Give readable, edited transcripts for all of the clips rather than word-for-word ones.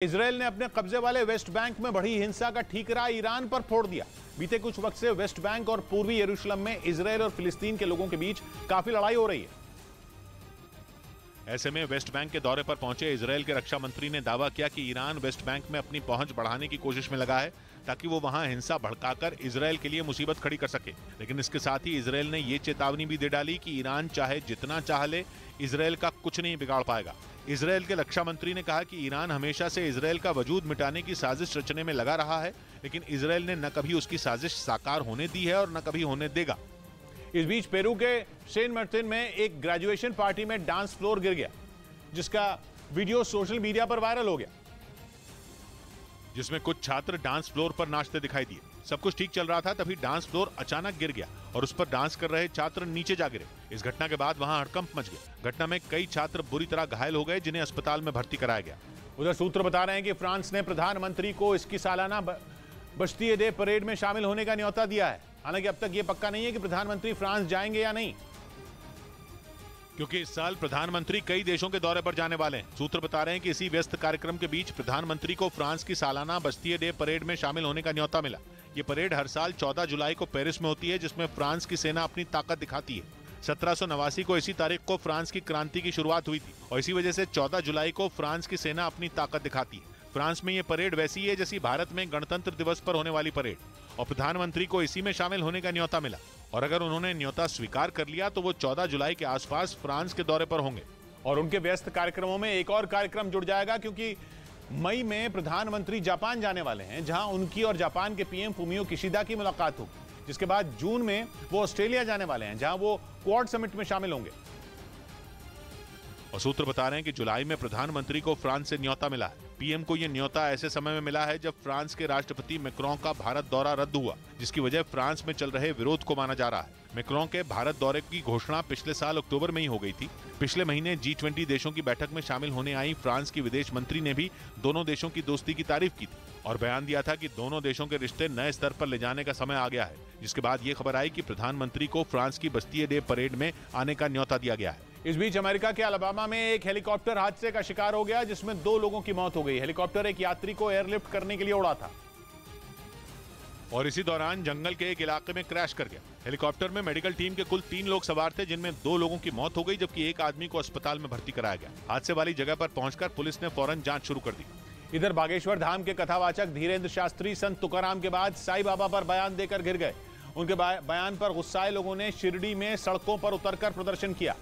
Israel ने अपने कब्जे वाले वेस्ट बैंक में बढ़ी हिंसा का ठीकरा ईरान पर फोड़ दिया। बीते कुछ वक्त से वेस्ट बैंक और पूर्वी यरूशलेम में इजराइल और फिलिस्तीन के लोगों के बीच काफी लड़ाई हो रही है। ऐसे में वेस्ट बैंक के दौरे पर पहुंचे इजराइल के रक्षा मंत्री ने दावा किया कि ईरान वेस्ट बैंक में अपनी पहुंच बढ़ाने की कोशिश में लगा है ताकि वो वहां हिंसा भड़काकर इजराइल के लिए मुसीबत खड़ी कर सके। लेकिन इसके साथ ही इजराइल ने ये चेतावनी भी दे डाली कि ईरान चाहे जितना चाह ले, इजराइल का कुछ नहीं बिगाड़ पाएगा। इजराइल के रक्षा मंत्री ने कहा कि ईरान हमेशा से इजराइल का वजूद मिटाने की साजिश रचने में लगा रहा है, लेकिन इजराइल ने न कभी उसकी साजिश साकार होने दी है और न कभी होने देगा। इस बीच पेरू के सेंट मार्टिन में एक ग्रेजुएशन पार्टी में डांस फ्लोर गिर गया, जिसका वीडियो सोशल मीडिया पर वायरल हो गया, जिसमें कुछ छात्र डांस फ्लोर पर नाचते दिखाई दिए। सब कुछ ठीक चल रहा था, तभी डांस फ्लोर अचानक गिर गया और उस पर डांस कर रहे छात्र नीचे जा गिरे। इस घटना के बाद वहां हड़कंप मच गया। घटना में कई छात्र बुरी तरह घायल हो गए, जिन्हें अस्पताल में भर्ती कराया गया। उधर सूत्र बता रहे हैं कि फ्रांस ने प्रधानमंत्री को इसकी सालाना बस्तिये डे परेड में शामिल होने का न्योता दिया है। हालांकि अब तक यह पक्का नहीं है कि प्रधानमंत्री फ्रांस जाएंगे या नहीं, क्योंकि इस साल प्रधानमंत्री कई देशों के दौरे पर जाने वाले हैं। सूत्र बता रहे हैं कि इसी व्यस्त कार्यक्रम के बीच प्रधानमंत्री को फ्रांस की सालाना बस्तिये डे परेड में शामिल होने का न्योता मिला। ये परेड हर साल 14 जुलाई को पेरिस में होती है, जिसमें फ्रांस की सेना अपनी ताकत दिखाती है। 1789 को इसी तारीख को फ्रांस की क्रांति की शुरुआत हुई थी और इसी वजह से 14 जुलाई को फ्रांस की सेना अपनी ताकत दिखाती है। फ्रांस में ये परेड वैसी है जैसी भारत में गणतंत्र दिवस पर होने वाली परेड, और प्रधानमंत्री को इसी में शामिल होने का न्योता मिला। और अगर उन्होंने न्योता स्वीकार कर लिया तो वो 14 जुलाई के आसपास फ्रांस के दौरे पर होंगे। और उनके व्यस्त कार्यक्रमों में एक और कार्यक्रम जुड़ जाएगा, क्योंकि मई में प्रधानमंत्री जापान जाने वाले हैं, जहां उनकी और जापान के पीएम फुमियो किशिदा की मुलाकात होगी। जिसके बाद जून में वो ऑस्ट्रेलिया जाने वाले हैं, जहां वो क्वाड समिट में शामिल होंगे। और सूत्र बता रहे हैं कि जुलाई में प्रधानमंत्री को फ्रांस से न्योता मिला है। पीएम को यह न्योता ऐसे समय में मिला है जब फ्रांस के राष्ट्रपति मैक्रों का भारत दौरा रद्द हुआ, जिसकी वजह फ्रांस में चल रहे विरोध को माना जा रहा है। मैक्रों के भारत दौरे की घोषणा पिछले साल अक्टूबर में ही हो गई थी। पिछले महीने G20 देशों की बैठक में शामिल होने आई फ्रांस की विदेश मंत्री ने भी दोनों देशों की दोस्ती की तारीफ की थी और बयान दिया था कि दोनों देशों के रिश्ते नए स्तर पर ले जाने का समय आ गया है। जिसके बाद ये खबर आई कि प्रधानमंत्री को फ्रांस की बस्तिये डे परेड में आने का न्योता दिया गया है। इस बीच अमेरिका के अलाबामा में एक हेलीकॉप्टर हादसे का शिकार हो गया, जिसमें 2 लोगों की मौत हो गई। हेलीकॉप्टर एक यात्री को एयरलिफ्ट करने के लिए उड़ा था और इसी दौरान जंगल के एक इलाके में क्रैश कर गया। हेलीकॉप्टर में मेडिकल टीम के कुल 3 लोग सवार थे, जिनमें 2 लोगों की मौत हो गई, जबकि एक आदमी को अस्पताल में भर्ती कराया गया। हादसे वाली जगह पर पहुंचकर पुलिस ने फौरन जांच शुरू कर दी। इधर बागेश्वर धाम के कथावाचक धीरेन्द्र शास्त्री संत तुकाराम के बाद साईं बाबा पर बयान देकर गिर गए। उनके बयान पर गुस्साए लोगों ने शिरडी में सड़कों पर उतरकर प्रदर्शन किया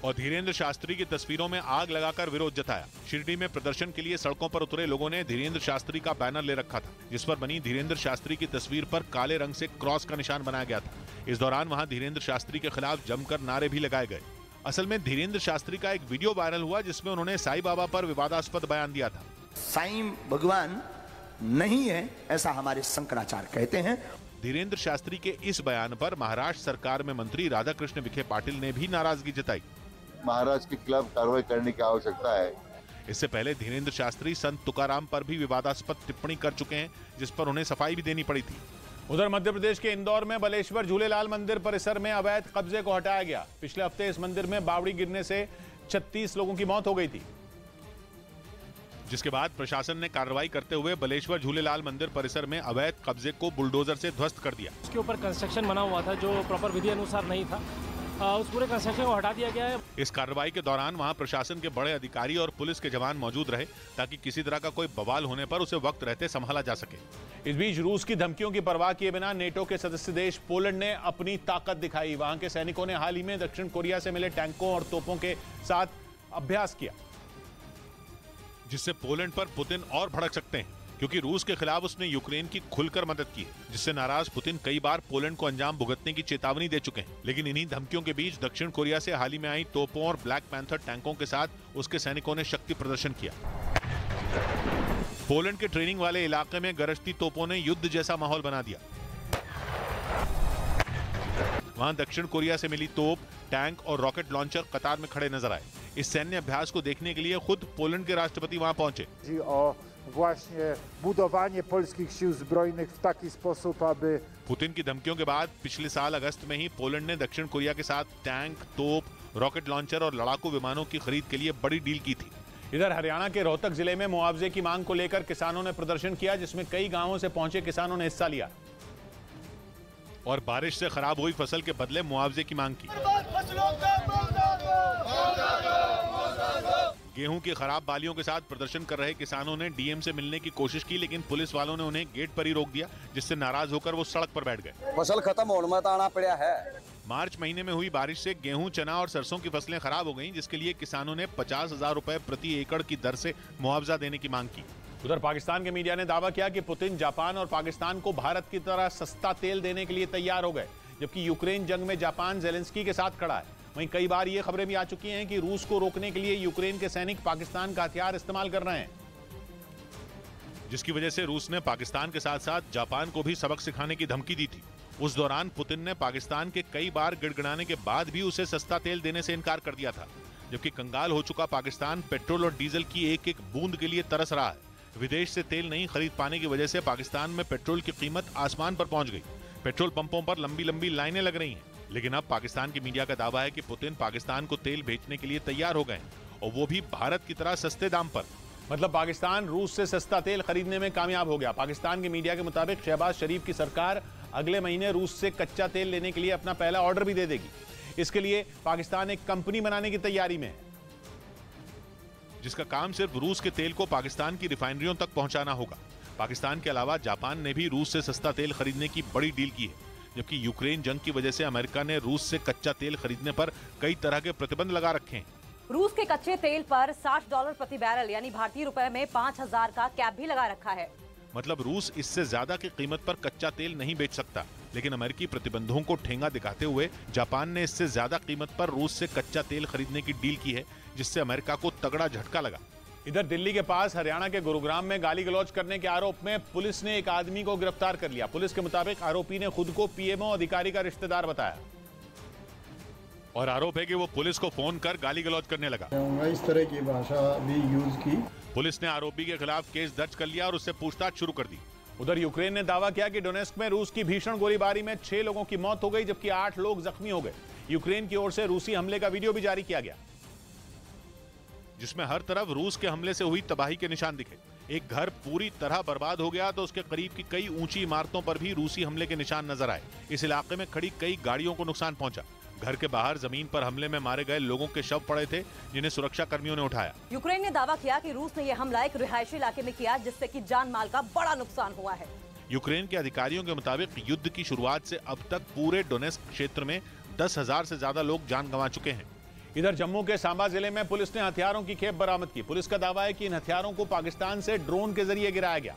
और धीरेन्द्र शास्त्री की तस्वीरों में आग लगाकर विरोध जताया। शिरडी में प्रदर्शन के लिए सड़कों पर उतरे लोगों ने धीरेन्द्र शास्त्री का बैनर ले रखा था, जिस पर बनी धीरेन्द्र शास्त्री की तस्वीर पर काले रंग से क्रॉस का निशान बनाया गया था। इस दौरान वहां धीरेन्द्र शास्त्री के खिलाफ जमकर नारे भी लगाए गए। असल में धीरेन्द्र शास्त्री का एक वीडियो वायरल हुआ, जिसमें उन्होंने साईं बाबा पर विवादास्पद बयान दिया था। साईं भगवान नहीं है ऐसा हमारे शंकराचार्य कहते हैं। धीरेन्द्र शास्त्री के इस बयान पर महाराष्ट्र सरकार में मंत्री राधाकृष्ण विखे पाटिल ने भी नाराजगी जताई। महाराज के खिलाफ कार्रवाई करने की आवश्यकता है। इससे पहले धीरेन्द्र शास्त्री संत तुकाराम पर भी विवादास्पद टिप्पणी कर चुके हैं, जिस पर उन्हें सफाई भी देनी पड़ी थी। उधर मध्य प्रदेश के इंदौर में बलेश्वर झूलेलाल मंदिर परिसर में अवैध कब्जे को हटाया गया। पिछले हफ्ते इस मंदिर में बावड़ी गिरने से 36 लोगों की मौत हो गई थी, जिसके बाद प्रशासन ने कार्रवाई करते हुए बलेश्वर झूलेलाल मंदिर परिसर में अवैध कब्जे को बुलडोजर से ध्वस्त कर दिया। उसके ऊपर कंस्ट्रक्शन बना हुआ था जो प्रॉपर विधि अनुसार नहीं था, उस पूरे कंस्ट्रक्शन को हटा दिया गया है। इस कार्रवाई के दौरान वहां प्रशासन के बड़े अधिकारी और पुलिस के जवान मौजूद रहे, ताकि किसी तरह का कोई बवाल होने पर उसे वक्त रहते संभाला जा सके। इस बीच रूस की धमकियों की परवाह किए बिना नेटो के सदस्य देश पोलैंड ने अपनी ताकत दिखाई। वहां के सैनिकों ने हाल ही में दक्षिण कोरिया से मिले टैंकों और तोपों के साथ अभ्यास किया, जिससे पोलैंड पर पुतिन और भड़क सकते हैं, क्योंकि रूस के खिलाफ उसने यूक्रेन की खुलकर मदद की, जिससे नाराज पुतिन कई बार पोलैंड को अंजाम भुगतने की चेतावनी दे चुके हैं। लेकिन इन्हीं धमकियों के बीच दक्षिण कोरिया से हाल ही में आई तोपों और ब्लैक पैंथर टैंकों के साथ उसके सैनिकों ने शक्ति प्रदर्शन किया। पोलैंड के ट्रेनिंग वाले इलाके में गरजती तोपों ने युद्ध जैसा माहौल बना दिया। वहां दक्षिण कोरिया से मिली तोप, टैंक और रॉकेट लॉन्चर कतार में खड़े नजर आए। इस सैन्य अभ्यास को देखने के लिए खुद पोलैंड के राष्ट्रपति वहां पहुंचे। Właśnie budowanie polskich sił zbrojnych w taki sposób, aby Putin की धमकियों के बाद पिछले साल अगस्त में ही पोलैंड ने दक्षिण कोरिया के साथ टैंक, तोप, रॉकेट लॉन्चर और लड़ाकू विमानों की खरीद के लिए बड़ी डील की थी। इधर हरियाणा के रोहतक जिले में मुआवजे की मांग को लेकर किसानों ने प्रदर्शन किया, जिसमें कई गांवों से पहुंचे किसानों ने हिस्सा लिया और बारिश से खराब हुई फसल के बदले मुआवजे की मांग की। गेहूं की खराब बालियों के साथ प्रदर्शन कर रहे किसानों ने डीएम से मिलने की कोशिश की, लेकिन पुलिस वालों ने उन्हें गेट पर ही रोक दिया, जिससे नाराज होकर वो सड़क पर बैठ गए। फसल खत्म होने में आना पड़ा है। मार्च महीने में हुई बारिश से गेहूं, चना और सरसों की फसलें खराब हो गईं, जिसके लिए किसानों ने 50,000 रुपए प्रति एकड़ की दर से मुआवजा देने की मांग की। उधर पाकिस्तान के मीडिया ने दावा किया कि पुतिन जापान और पाकिस्तान को भारत की तरह सस्ता तेल देने के लिए तैयार हो गए, जबकि यूक्रेन जंग में जापान ज़ेलेंस्की के साथ खड़ा है। वहीं कई बार ये खबरें भी आ चुकी हैं कि रूस को रोकने के लिए यूक्रेन के सैनिक पाकिस्तान का हथियार इस्तेमाल कर रहे हैं, जिसकी वजह से रूस ने पाकिस्तान के साथ साथ जापान को भी सबक सिखाने की धमकी दी थी। उस दौरान पुतिन ने पाकिस्तान के कई बार गिड़गिड़ाने के बाद भी उसे सस्ता तेल देने से इनकार कर दिया था, जबकि कंगाल हो चुका पाकिस्तान पेट्रोल और डीजल की एक एक बूंद के लिए तरस रहा है। विदेश से तेल नहीं खरीद पाने की वजह से पाकिस्तान में पेट्रोल की कीमत आसमान पर पहुंच गई। पेट्रोल पंपों पर लंबी लंबी लाइनें लग रही हैं, लेकिन अब पाकिस्तान की मीडिया का दावा है कि पुतिन पाकिस्तान को तेल बेचने के लिए तैयार हो गए हैं, और वो भी भारत की तरह सस्ते दाम पर। मतलब पाकिस्तान रूस से सस्ता तेल खरीदने में कामयाब हो गया। पाकिस्तान की मीडिया के मुताबिक शहबाज शरीफ की सरकार अगले महीने रूस से कच्चा तेल लेने के लिए अपना पहला ऑर्डर भी दे देगी। इसके लिए पाकिस्तान एक कंपनी बनाने की तैयारी में है, जिसका काम सिर्फ रूस के तेल को पाकिस्तान की रिफाइनरियों तक पहुंचाना होगा। पाकिस्तान के अलावा जापान ने भी रूस से सस्ता तेल खरीदने की बड़ी डील की है, जबकि यूक्रेन जंग की वजह से अमेरिका ने रूस से कच्चा तेल खरीदने पर कई तरह के प्रतिबंध लगा रखे हैं। रूस के कच्चे तेल पर $60 प्रति बैरल यानी भारतीय रुपए में 5,000 का कैप भी लगा रखा है। मतलब रूस इससे ज्यादा की कीमत पर कच्चा तेल नहीं बेच सकता, लेकिन अमेरिकी प्रतिबंधों को ठेंगा दिखाते हुए जापान ने इससे ज्यादा कीमत पर रूस से कच्चा तेल खरीदने की डील की है, जिससे अमेरिका को तगड़ा झटका लगा। इधर दिल्ली के पास हरियाणा के गुरुग्राम में गाली गलौज करने के आरोप में पुलिस ने एक आदमी को गिरफ्तार कर लिया। पुलिस के मुताबिक आरोपी ने खुद को पीएमओ अधिकारी का रिश्तेदार बताया और आरोप है कि वो पुलिस को फोन कर गाली गलौज करने लगा। इस तरह की भाषा भी यूज की। पुलिस ने आरोपी के खिलाफ केस दर्ज कर लिया और उससे पूछताछ शुरू कर दी। उधर यूक्रेन ने दावा किया कि डोनेस्क में रूस की भीषण गोलीबारी में 6 लोगों की मौत हो गई, जबकि 8 लोग जख्मी हो गए। यूक्रेन की ओर से रूसी हमले का वीडियो भी जारी किया गया, जिसमें हर तरफ रूस के हमले से हुई तबाही के निशान दिखे। एक घर पूरी तरह बर्बाद हो गया तो उसके करीब की कई ऊंची इमारतों पर भी रूसी हमले के निशान नजर आए। इस इलाके में खड़ी कई गाड़ियों को नुकसान पहुंचा। घर के बाहर जमीन पर हमले में मारे गए लोगों के शव पड़े थे, जिन्हें सुरक्षा कर्मियों ने उठाया। यूक्रेन ने दावा किया कि रूस ने यह हमला एक रिहायशी इलाके में किया, जिससे कि जान माल का बड़ा नुकसान हुआ है। यूक्रेन के अधिकारियों के मुताबिक युद्ध की शुरुआत से अब तक पूरे डोनेस्क क्षेत्र में 10,000 से ज्यादा लोग जान गंवा चुके हैं। इधर जम्मू के सांबा जिले में पुलिस ने हथियारों की खेप बरामद की। पुलिस का दावा है कि इन हथियारों को पाकिस्तान से ड्रोन के जरिए गिराया गया,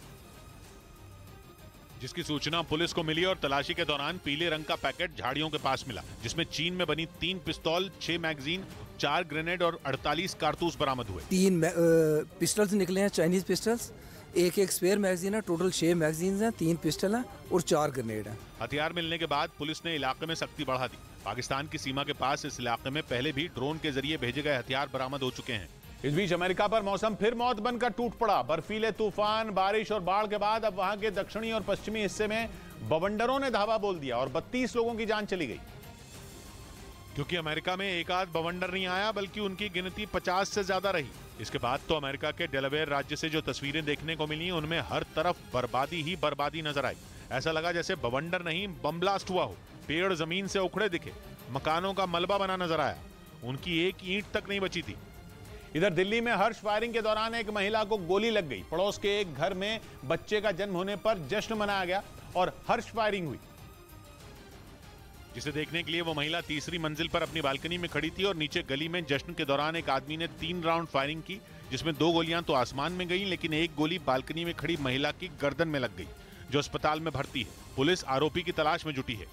जिसकी सूचना पुलिस को मिली और तलाशी के दौरान पीले रंग का पैकेट झाड़ियों के पास मिला, जिसमें चीन में बनी 3 पिस्तौल, 6 मैगजीन, 4 ग्रेनेड और 48 कारतूस बरामद हुए। 3 पिस्टल्स निकले हैं, चाइनीज पिस्टल्स, एक स्पेयर मैगजीन है, टोटल 6 मैगजीन हैं, 3 पिस्टल हैं और 4 ग्रेनेड हैं। हथियार मिलने के बाद पुलिस ने इलाके में सख्ती बढ़ा दी। पाकिस्तान की सीमा के पास इस इलाके में पहले भी ड्रोन के जरिए भेजे गए हथियार बरामद हो चुके हैं। इस बीच अमेरिका पर मौसम फिर मौत बनकर टूट पड़ा। बर्फीले तूफान, बारिश और बाढ़ के बाद अब वहां के दक्षिणी और पश्चिमी हिस्से में बवंडरों ने धावा बोल दिया और 32 लोगों की जान चली गई। क्योंकि अमेरिका में एक आध बवंडर नहीं आया, बल्कि उनकी गिनती 50 से ज्यादा रही। इसके बाद तो अमेरिका के डेलावेयर राज्य से जो तस्वीरें देखने को मिली, उनमें हर तरफ बर्बादी ही बर्बादी नजर आई। ऐसा लगा जैसे बवंडर नहीं, बम ब्लास्ट हुआ हो। पेड़ जमीन से उखड़े दिखे, मकानों का मलबा बना नजर आया, उनकी एक ईंट तक नहीं बची थी। इधर दिल्ली में हर्ष फायरिंग के दौरान एक महिला को गोली लग गई। पड़ोस के एक घर में बच्चे का जन्म होने पर जश्न मनाया गया और हर्ष फायरिंग हुई, जिसे देखने के लिए वो महिला तीसरी मंजिल पर अपनी बालकनी में खड़ी थी और नीचे गली में जश्न के दौरान एक आदमी ने 3 राउंड फायरिंग की, जिसमें 2 गोलियां तो आसमान में गईं, लेकिन एक गोली बालकनी में खड़ी महिला की गर्दन में लग गई, जो अस्पताल में भर्ती है। पुलिस आरोपी की तलाश में जुटी है।